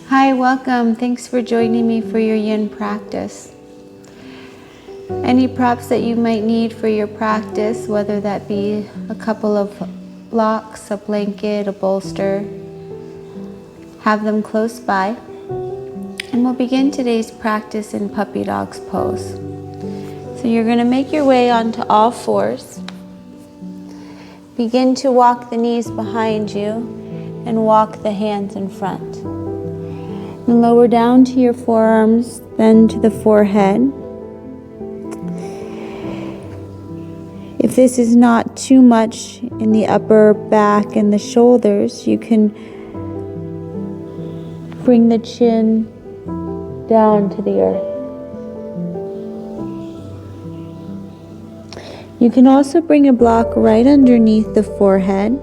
Hi, welcome. Thanks for joining me for your Yin practice. Any props that you might need for your practice, whether that be a couple of blocks, a blanket, a bolster, have them close by. And we'll begin today's practice in puppy dog's pose. So you're going to make your way onto all fours. Begin to walk the knees behind you and walk the hands in front. And lower down to your forearms, then to the forehead. If this is not too much in the upper back and the shoulders, you can bring the chin down to the earth. You can also bring a block right underneath the forehead.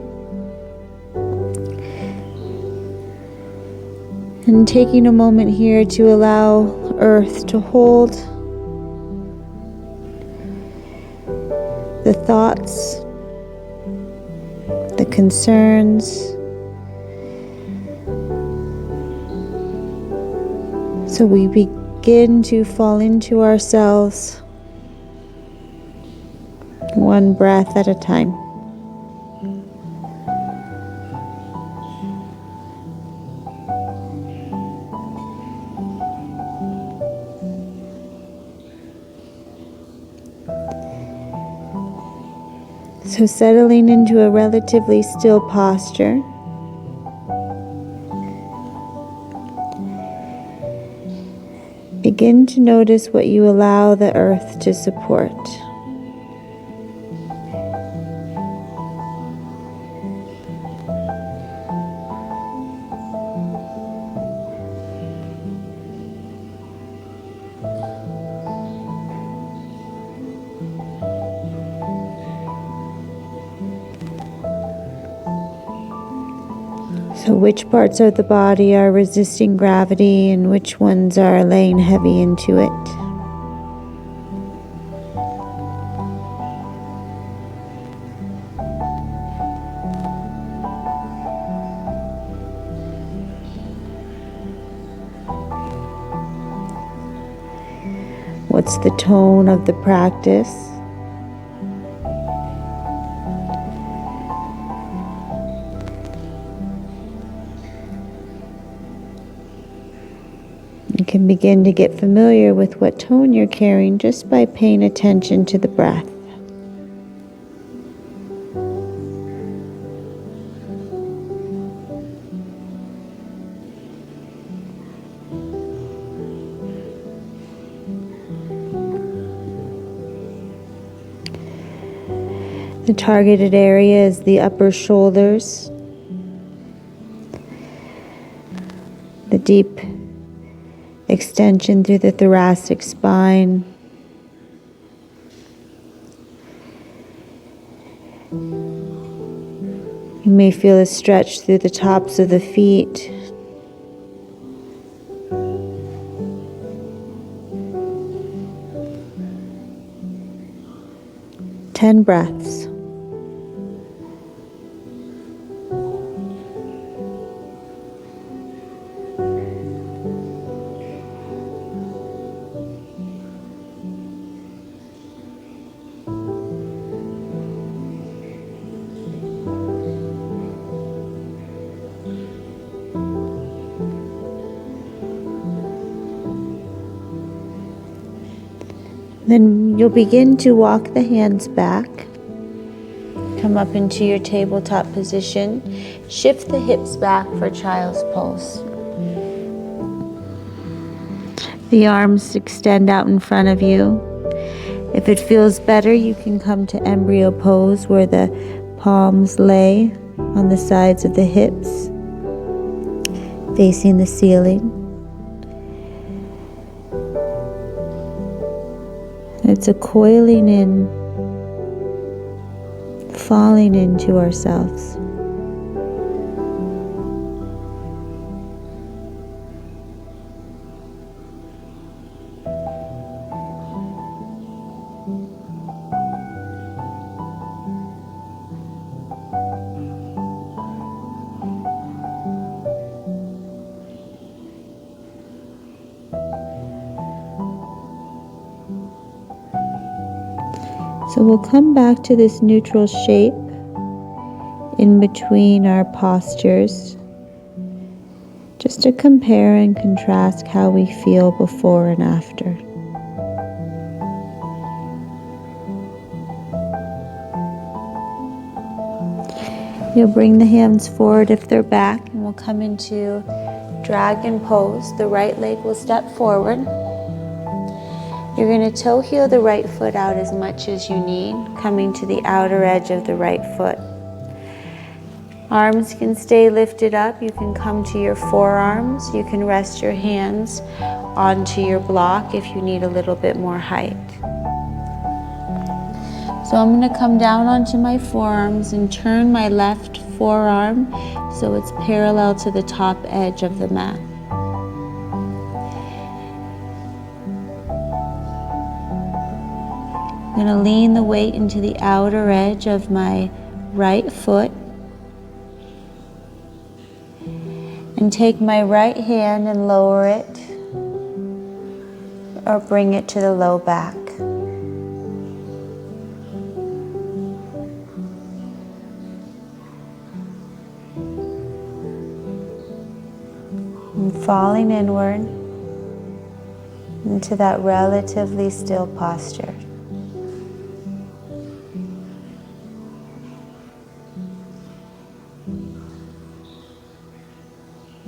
And taking a moment here to allow earth to hold the thoughts, the concerns. So we begin to fall into ourselves one breath at a time. So settling into a relatively still posture. Begin to notice what you allow the earth to support. So which parts of the body are resisting gravity and which ones are laying heavy into it? What's the tone of the practice? You can begin to get familiar with what tone you're carrying just by paying attention to the breath. The targeted area is the upper shoulders, the deep extension through the thoracic spine. You may feel a stretch through the tops of the feet. Ten breaths. Then you'll begin to walk the hands back. Come up into your tabletop position. Shift the hips back for child's pose. The arms extend out in front of you. If it feels better, you can come to embryo pose where the palms lay on the sides of the hips, facing the ceiling. It's a coiling in, falling into ourselves. So we'll come back to this neutral shape in between our postures, just to compare and contrast how we feel before and after. You'll bring the hands forward if they're back, and we'll come into dragon pose. The right leg will step forward. You're going to toe heel the right foot out as much as you need, coming to the outer edge of the right foot. Arms can stay lifted up. You can come to your forearms. You can rest your hands onto your block if you need a little bit more height. So I'm going to come down onto my forearms and turn my left forearm so it's parallel to the top edge of the mat. I'm going to lean the weight into the outer edge of my right foot and take my right hand and lower it or bring it to the low back. And falling inward into that relatively still posture.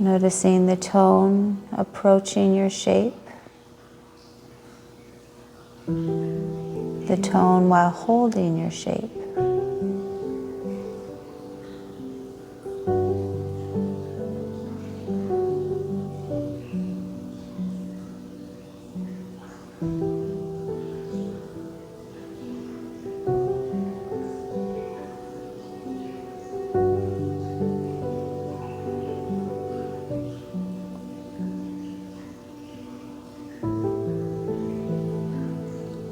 Noticing the tone approaching your shape, the tone while holding your shape.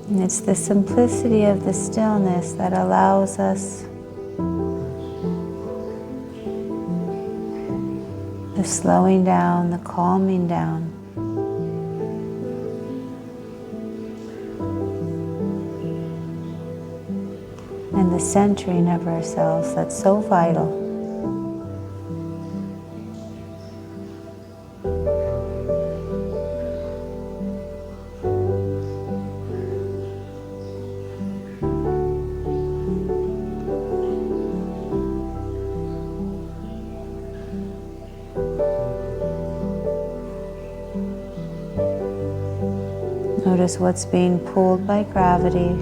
And it's the simplicity of the stillness that allows us the slowing down, the calming down. And the centering of ourselves that's so vital. Notice what's being pulled by gravity.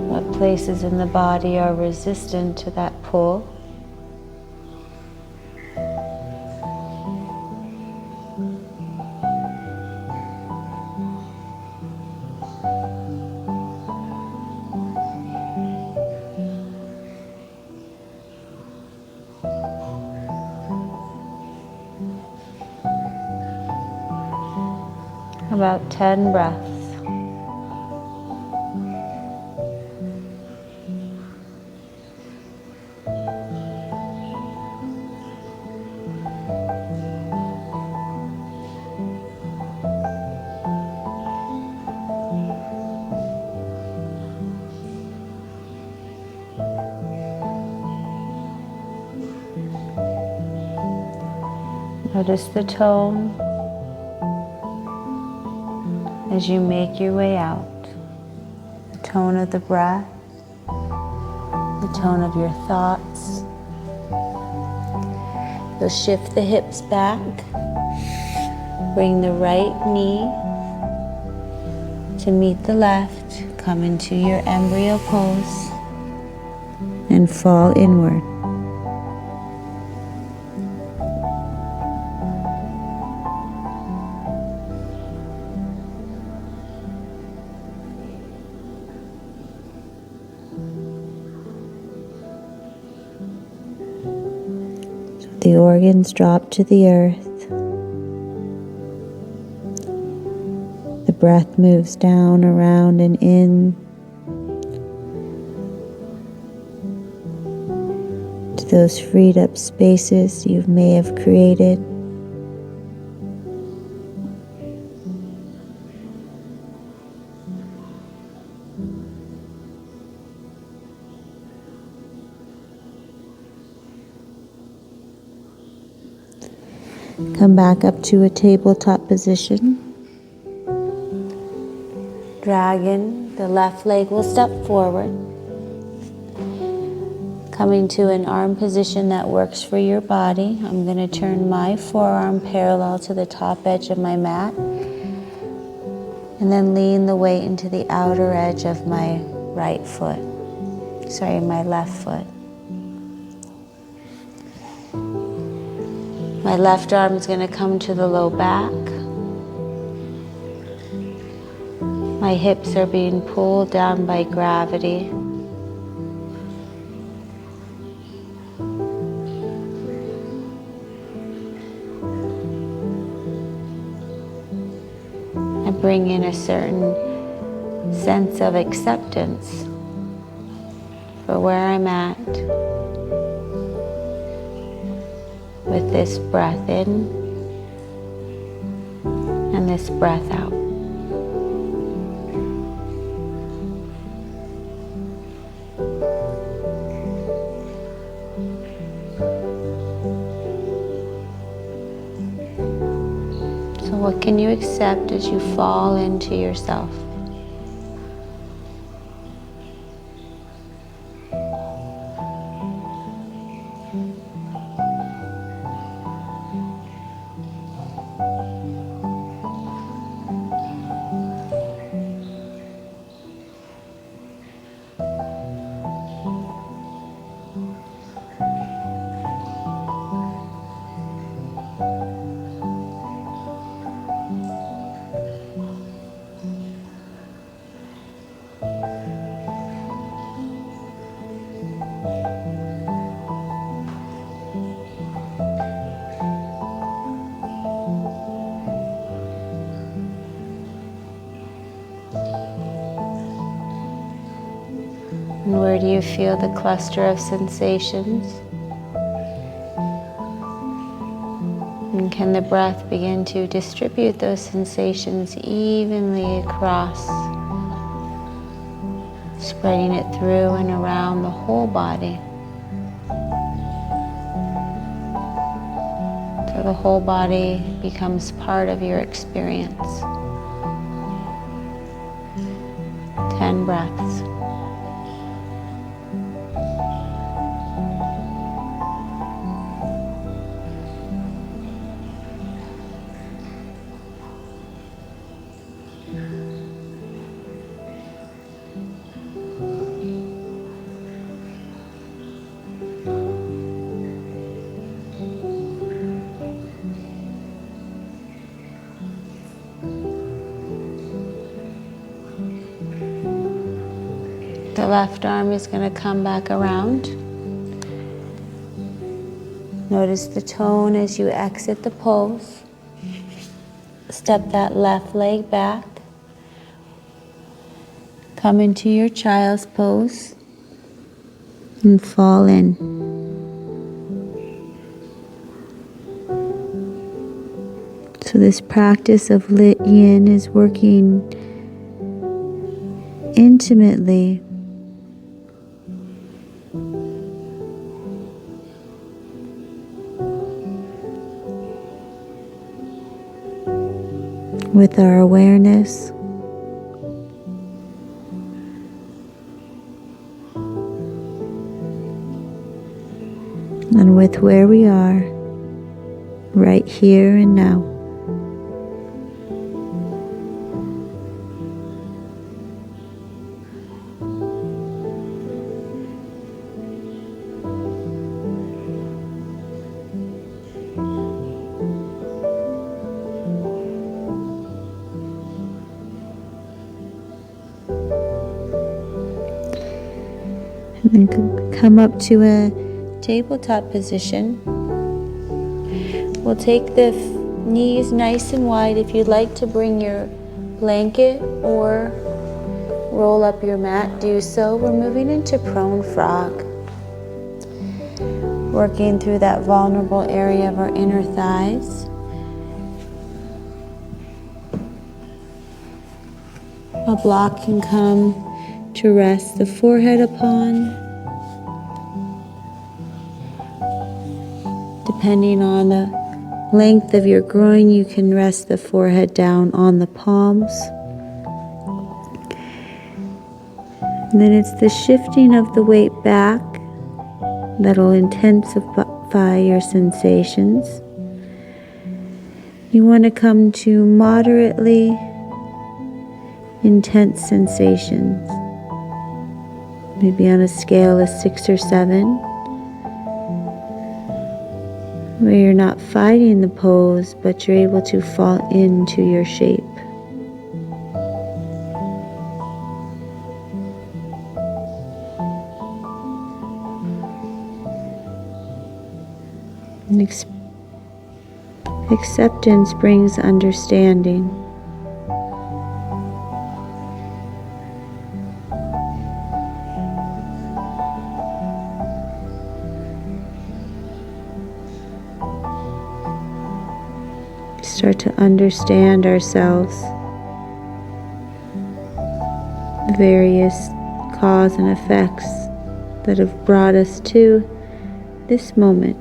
What places in the body are resistant to that pull. About 10 breaths. Notice the tone as you make your way out. The tone of the breath, the tone of your thoughts. You'll shift the hips back, bring the right knee to meet the left, come into your embryo pose, and fall inward. The organs drop to the earth. The breath moves down, around, and in to those freed up spaces you may have created. Come back up to a tabletop position. Dragon, the left leg will step forward. Coming to an arm position that works for your body, I'm going to turn my forearm parallel to the top edge of my mat and then lean the weight into the outer edge of my my left foot. My left arm is going to come to the low back. My hips are being pulled down by gravity. I bring in a certain sense of acceptance for where I'm at with this breath in and this breath out. So what can you accept as you fall into yourself? And where do you feel the cluster of sensations? And can the breath begin to distribute those sensations evenly across, spreading it through and around the whole body, so the whole body becomes part of your experience. 10 breaths. The left arm is going to come back around. Notice the tone as you exit the pose. Step that left leg back. Come into your child's pose and fall in. So this practice of Lit Yin is working intimately with our awareness and with where we are right here and now. And then come up to a tabletop position. We'll take the knees nice and wide. If you'd like to bring your blanket or roll up your mat, do so. We're moving into prone frog. Working through that vulnerable area of our inner thighs. A block can come to rest the forehead upon, depending on the length of your groin, you can rest the forehead down on the palms. And then it's the shifting of the weight back that'll intensify your sensations. You want to come to moderately intense sensations, maybe on a scale of 6 or 7, where you're not fighting the pose, but you're able to fall into your shape. And acceptance brings understanding. Start to understand ourselves, the various cause and effects that have brought us to this moment.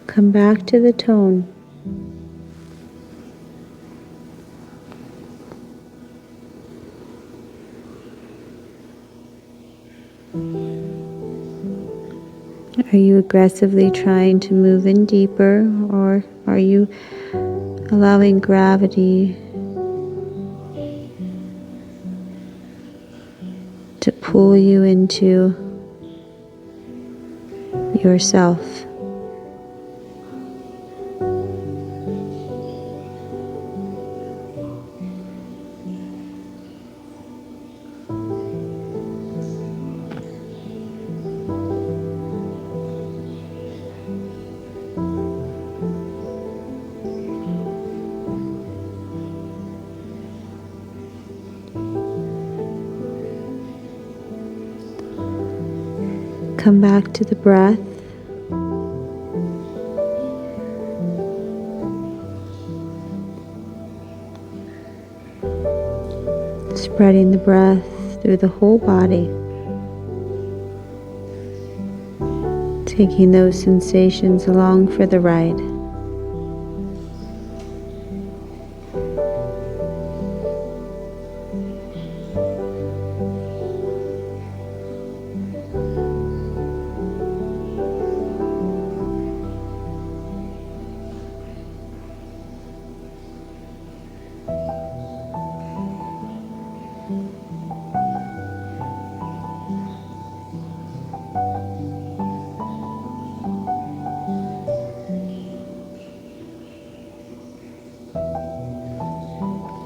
Come back to the tone. Are you aggressively trying to move in deeper, or are you allowing gravity to pull you into yourself? Come back to the breath. Spreading the breath through the whole body. Taking those sensations along for the ride.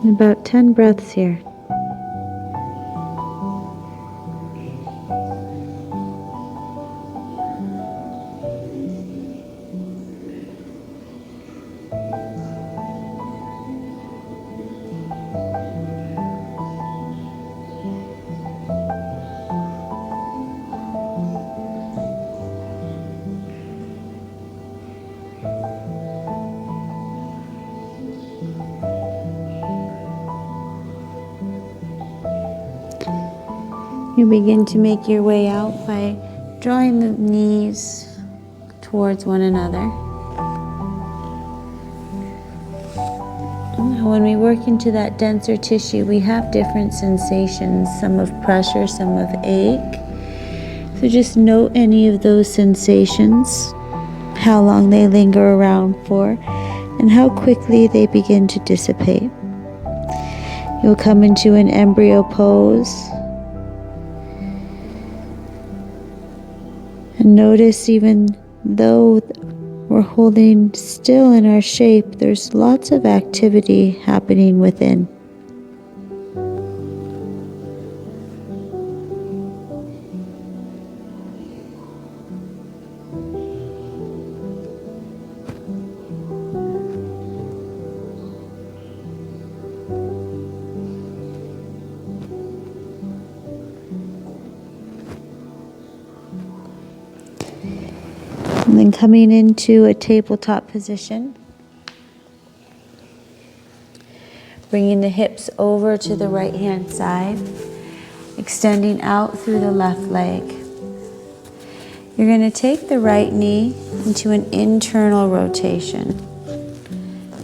About 10 breaths here. You begin to make your way out by drawing the knees towards one another. Now, when we work into that denser tissue, we have different sensations, some of pressure, some of ache. So just note any of those sensations, how long they linger around for, and how quickly they begin to dissipate. You'll come into an embryo pose. And notice, even though we're holding still in our shape, there's lots of activity happening within. And then coming into a tabletop position. Bringing the hips over to the right hand side. Extending out through the left leg. You're going to take the right knee into an internal rotation.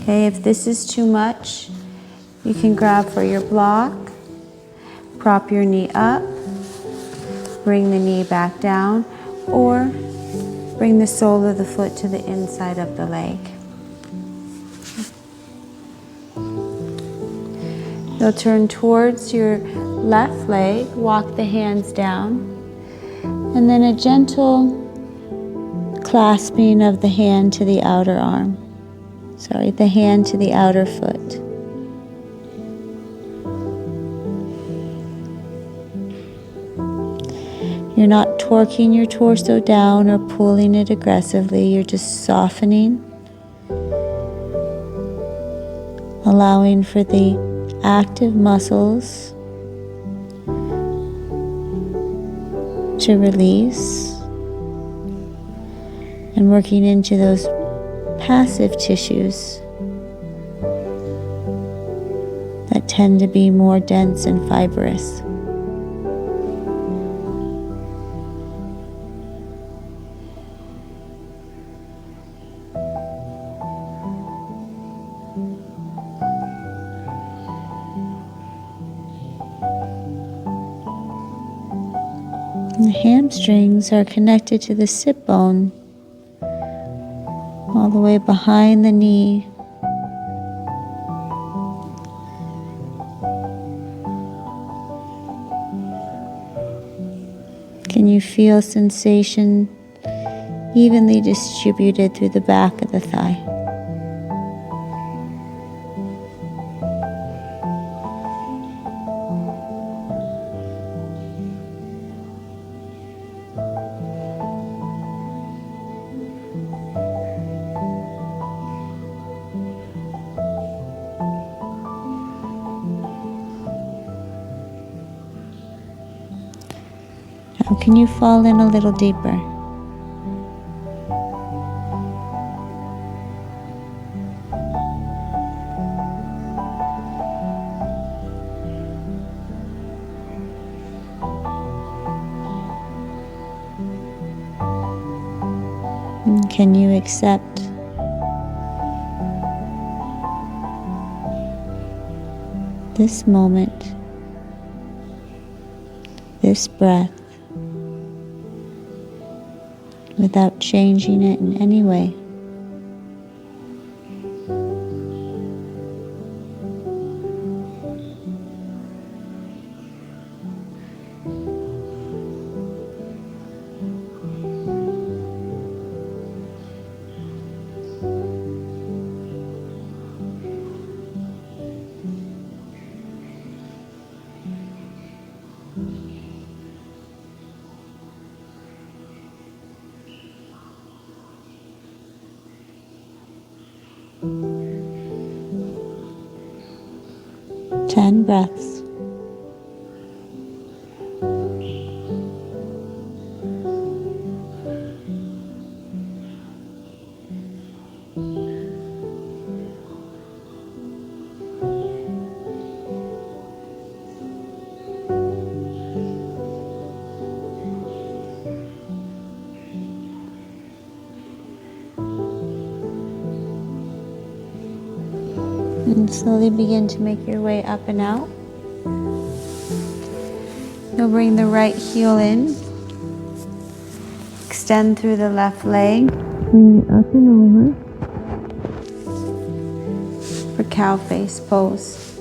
Okay, if this is too much, you can grab for your block, prop your knee up, bring the knee back down, or bring the sole of the foot to the inside of the leg. You'll turn towards your left leg, walk the hands down, and then a gentle clasping of the hand to the outer arm. The hand to the outer foot. You're not torquing your torso down or pulling it aggressively. You're just softening, allowing for the active muscles to release and working into those passive tissues that tend to be more dense and fibrous. And the hamstrings are connected to the sit bone all the way behind the knee. Can you feel sensation evenly distributed through the back of the thigh? Now, can you fall in a little deeper? And can you accept this moment, this breath, without changing it in any way? Ten breaths. And slowly begin to make your way up and out. You'll bring the right heel in. Extend through the left leg. Bring it up and over for cow face pose.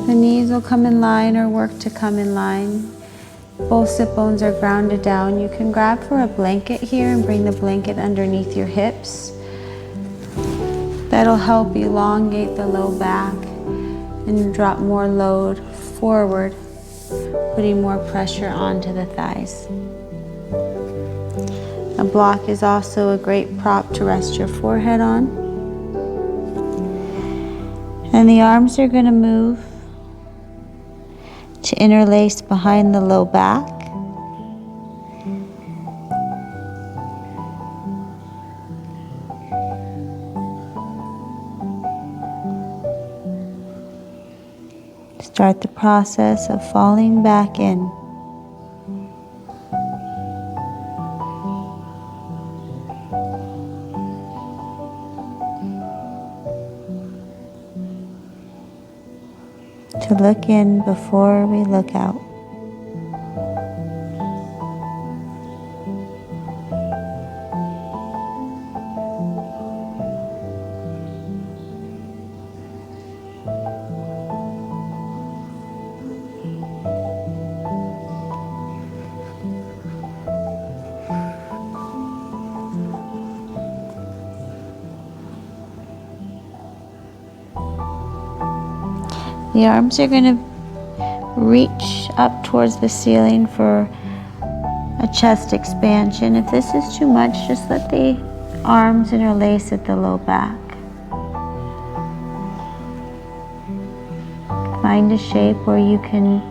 The knees will come in line or work to come in line. Both sit bones are grounded down. You can grab for a blanket here and bring the blanket underneath your hips. That'll help elongate the low back and drop more load forward, putting more pressure onto the thighs. A block is also a great prop to rest your forehead on. And the arms are going to move to interlace behind the low back. Start the process of falling back in. To look in before we look out. The arms are going to reach up towards the ceiling for a chest expansion. If this is too much, just let the arms interlace at the low back. Find a shape where you can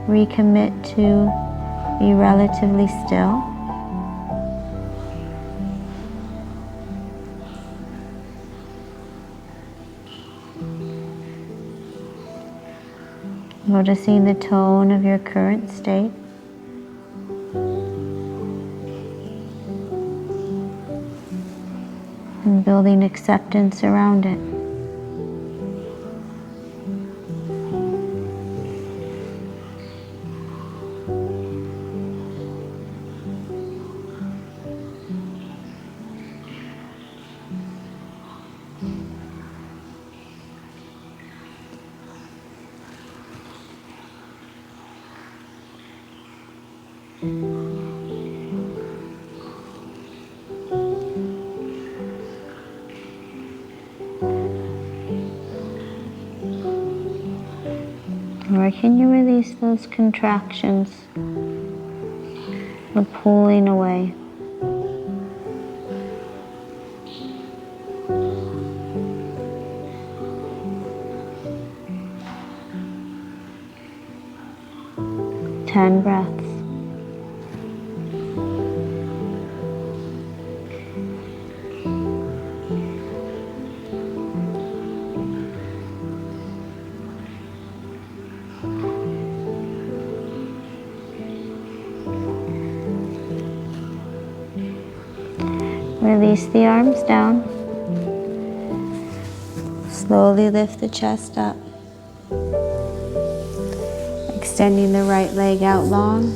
recommit to be relatively still. Noticing the tone of your current state. And building acceptance around it. Or can you release those contractions or pulling away? Ten breaths. Release the arms down. Slowly lift the chest up. Extending the right leg out long.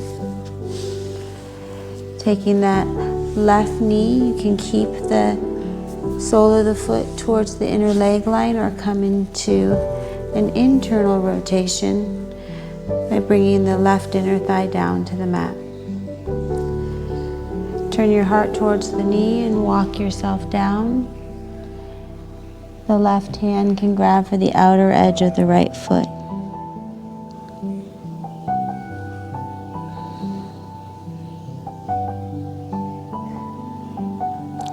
Taking that left knee, you can keep the sole of the foot towards the inner leg line or come into an internal rotation by bringing the left inner thigh down to the mat. Turn your heart towards the knee and walk yourself down. The left hand can grab for the outer edge of the right foot.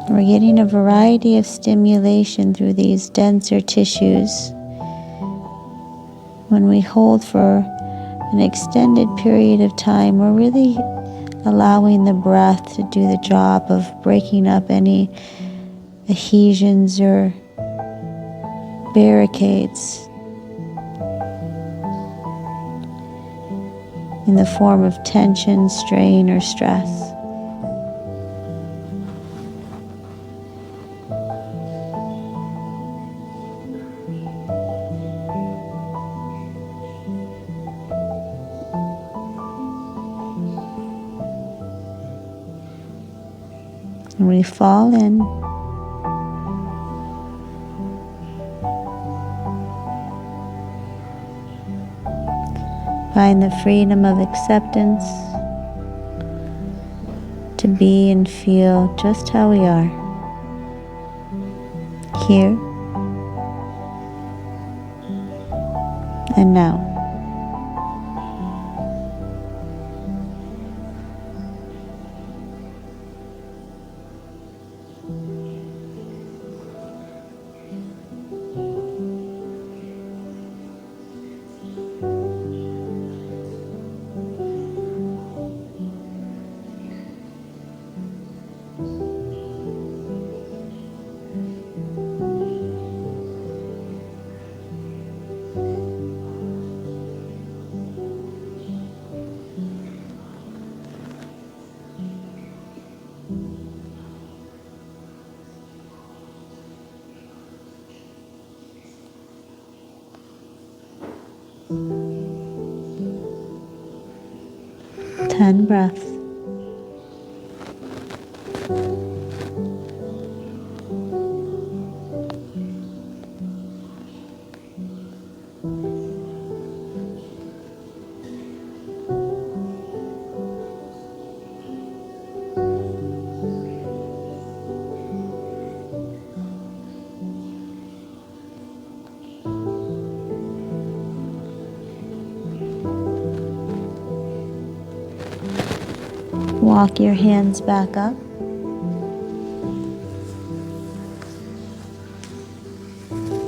We're getting a variety of stimulation through these denser tissues. When we hold for an extended period of time, we're really allowing the breath to do the job of breaking up any adhesions or barricades in the form of tension, strain, or stress. And we fall in. Find the freedom of acceptance to be and feel just how we are, here and now. 10 breaths. Walk your hands back up.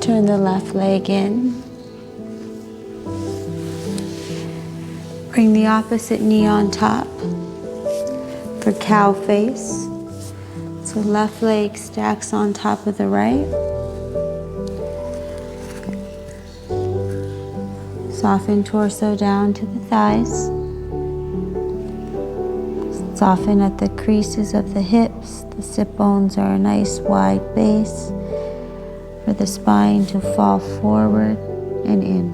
Turn the left leg in. Bring the opposite knee on top for cow face. So left leg stacks on top of the right. Soften torso down to the thighs. Soften at the creases of the hips. The sit bones are a nice wide base for the spine to fall forward and in.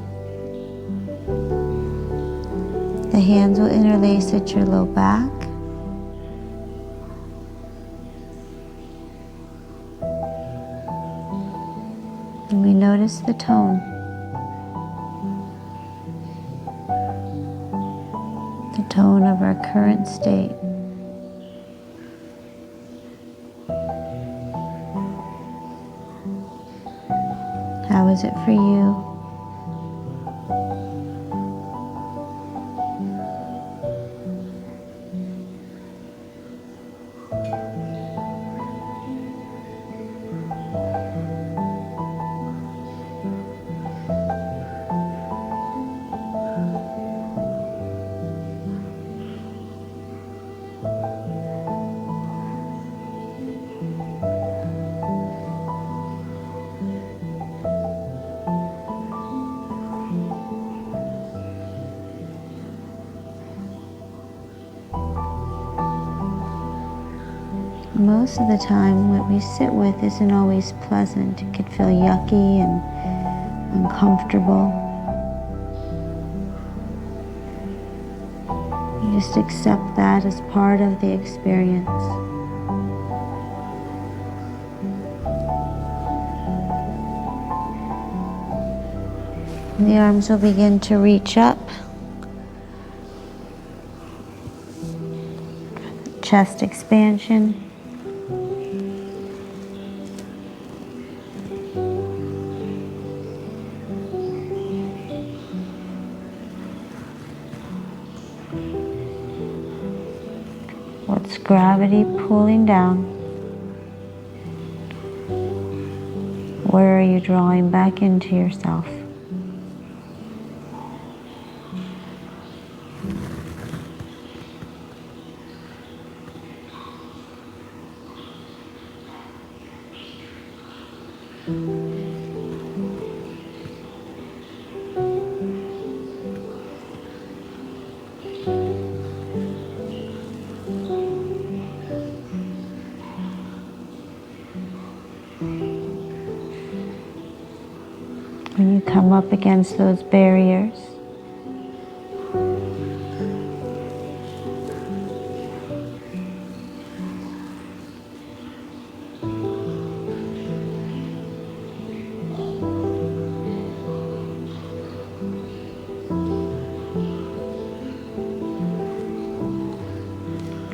The hands will interlace at your low back. And we notice the tone. The tone of our current state. How is it for you? Most of the time, what we sit with isn't always pleasant. It could feel yucky and uncomfortable. You just accept that as part of the experience. And the arms will begin to reach up. Chest expansion. What's gravity pulling down? Where are you drawing back into yourself? When you come up against those barriers,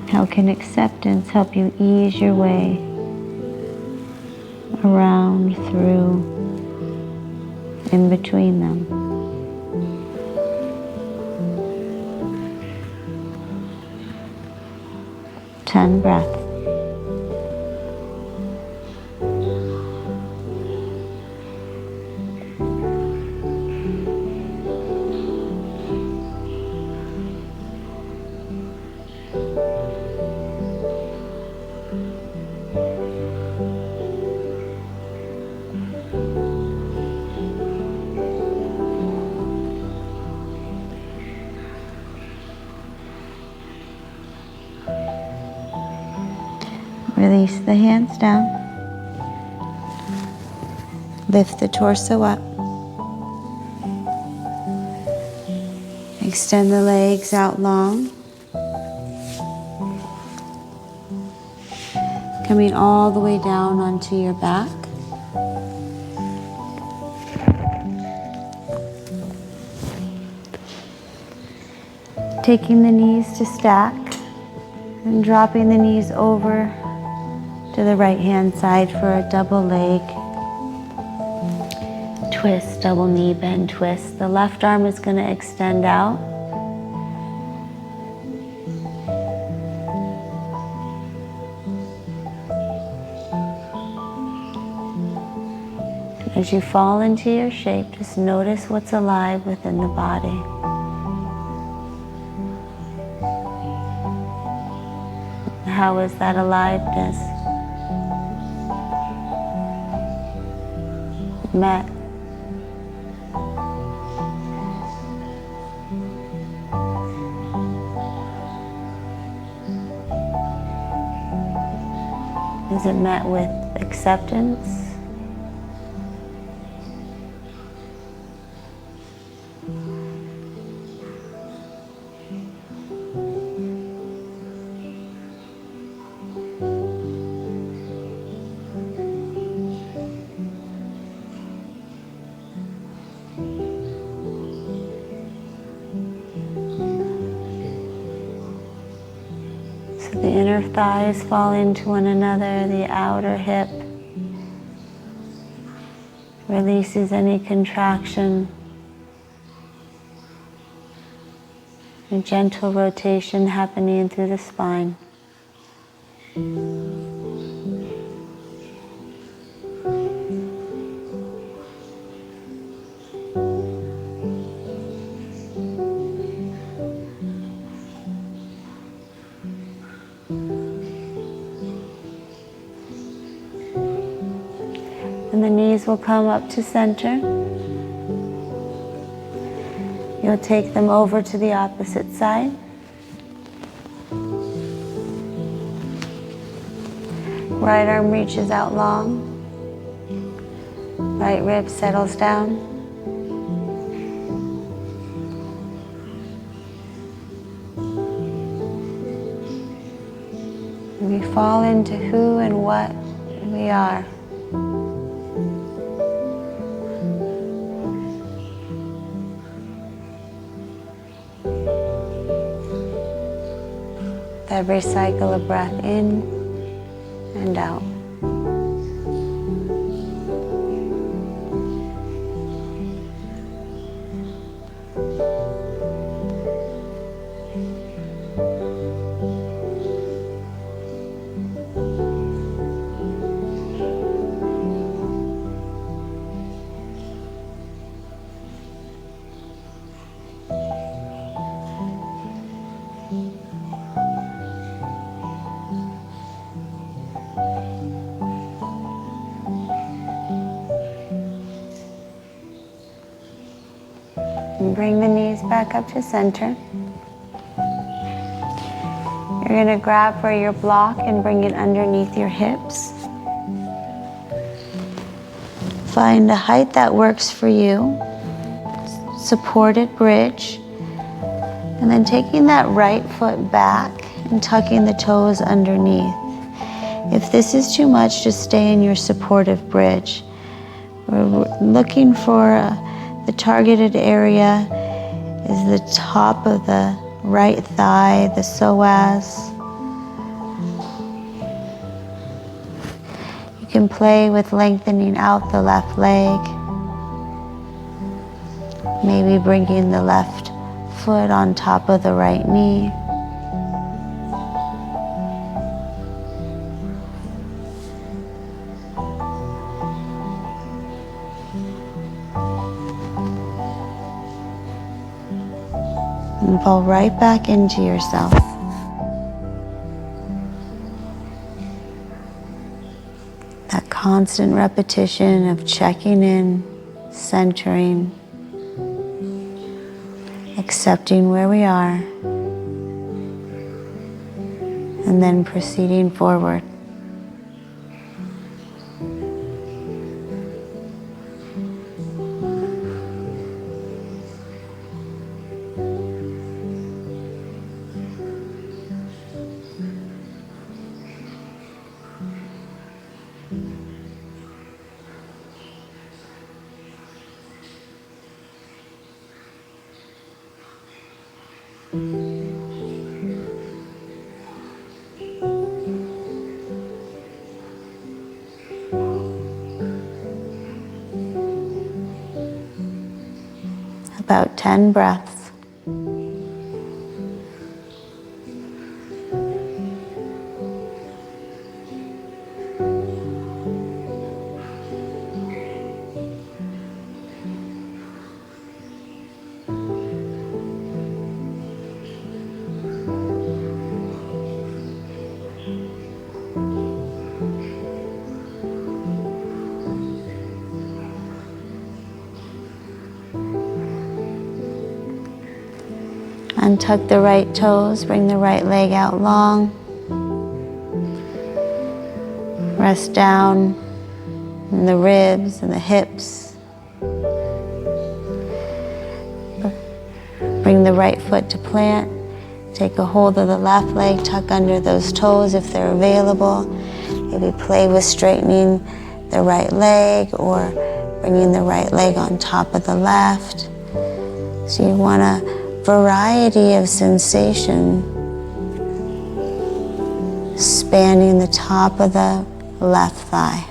how can acceptance help you ease your way around, through, in between them? Ten breaths. Release the hands down. Lift the torso up. Extend the legs out long. Coming all the way down onto your back. Taking the knees to stack and dropping the knees over to the right hand side for a double leg twist, double knee bend twist. The left arm is going to extend out. As you fall into your shape, just notice what's alive within the body. How is that aliveness met? Is it met with acceptance? The inner thighs fall into one another, the outer hip releases any contraction. A gentle rotation happening through the spine. And the knees will come up to center. You'll take them over to the opposite side. Right arm reaches out long. Right rib settles down. We fall into who and what we are. Every cycle of breath in and out. And bring the knees back up to center. You're going to grab for your block and bring it underneath your hips. Find a height that works for you. Supported bridge. And then taking that right foot back and tucking the toes underneath. If this is too much, just stay in your supportive bridge. We're looking for the targeted area is the top of the right thigh, the psoas. You can play with lengthening out the left leg. Maybe bringing the left foot on top of the right knee. And fall right back into yourself. That constant repetition of checking in, centering, accepting where we are, and then proceeding forward. About 10 breaths. Untuck the right toes, bring the right leg out long. Rest down in the ribs and the hips. Bring the right foot to plant. Take a hold of the left leg, tuck under those toes if they're available. Maybe play with straightening the right leg or bringing the right leg on top of the left. So you want a variety of sensation spanning the top of the left thigh.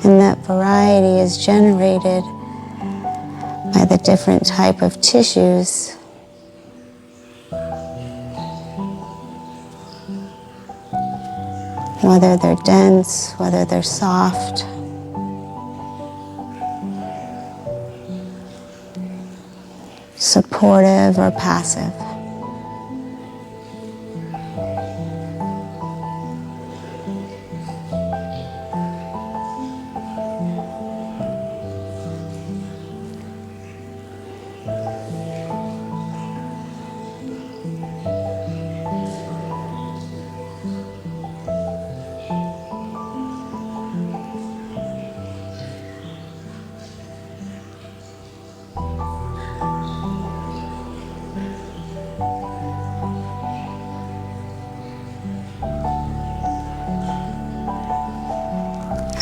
And that variety is generated by the different type of tissues whether they're dense, whether they're soft. Supportive or passive.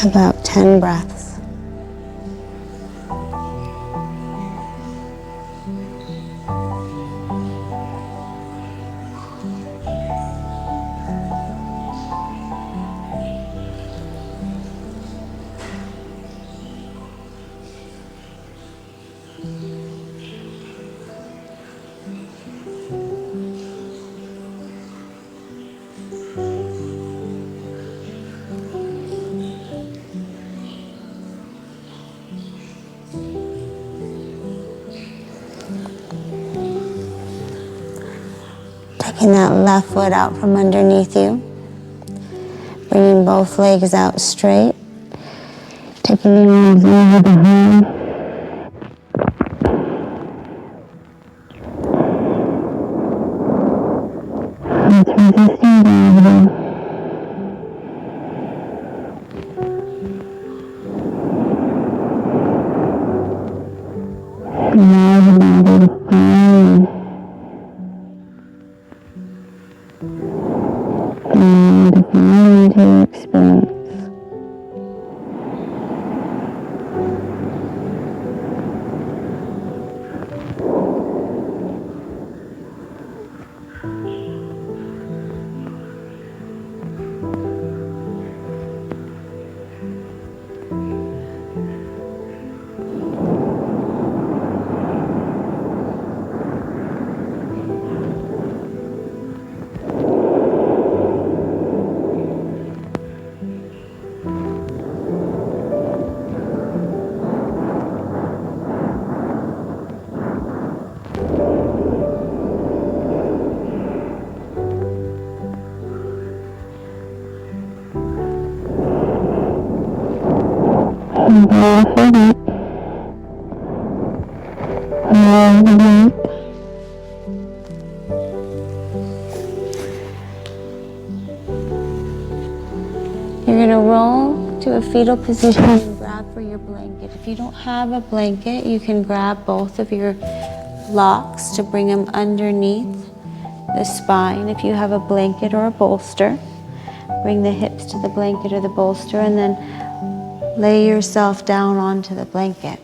About 10 breaths. Taking that left foot out from underneath you. Bringing both legs out straight. Taking the arms over the head. It's resisting gravity. Allow the body to fall. And to fall into your experience. You're going to roll to a fetal position and grab for your blanket. If you don't have a blanket, you can grab both of your locks to bring them underneath the spine. If you have a blanket or a bolster, bring the hips to the blanket or the bolster, and then lay yourself down onto the blanket.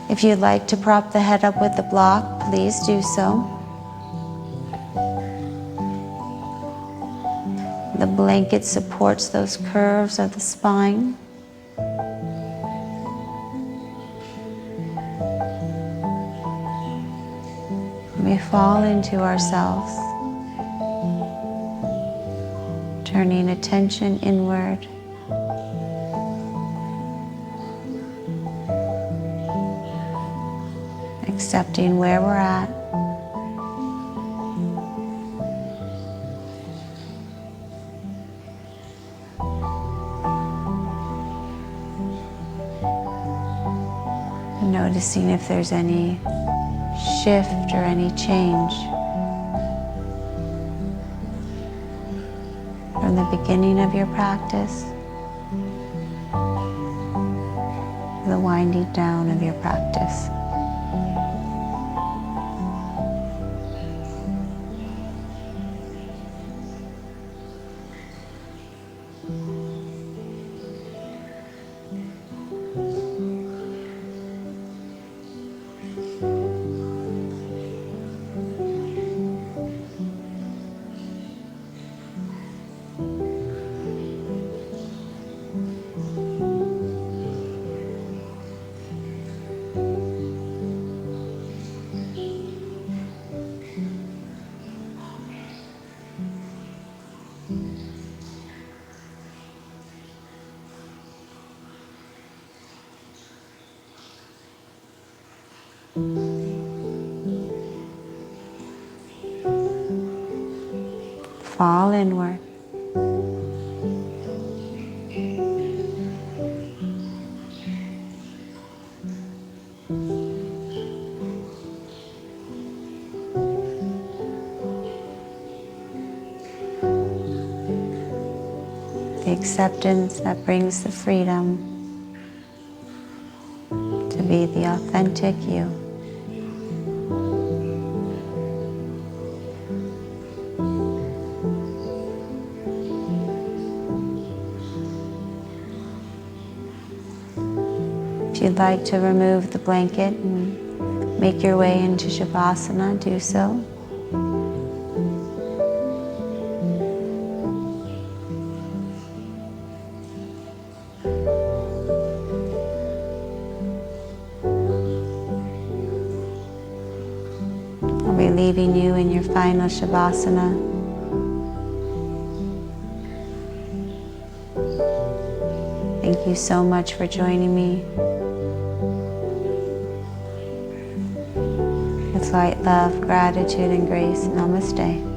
If you'd like to prop the head up with a block, please do so. The blanket supports those curves of the spine. We fall into ourselves, turning attention inward. Accepting where we're at. And noticing if there's any shift or any change from the beginning of your practice to the winding down of your practice. Fall inward. The acceptance that brings the freedom to be the authentic you. If you'd like to remove the blanket and make your way into Shavasana, do so. I'll be leaving you in your final Shavasana. Thank you so much for joining me. With light, love, gratitude, and grace, namaste.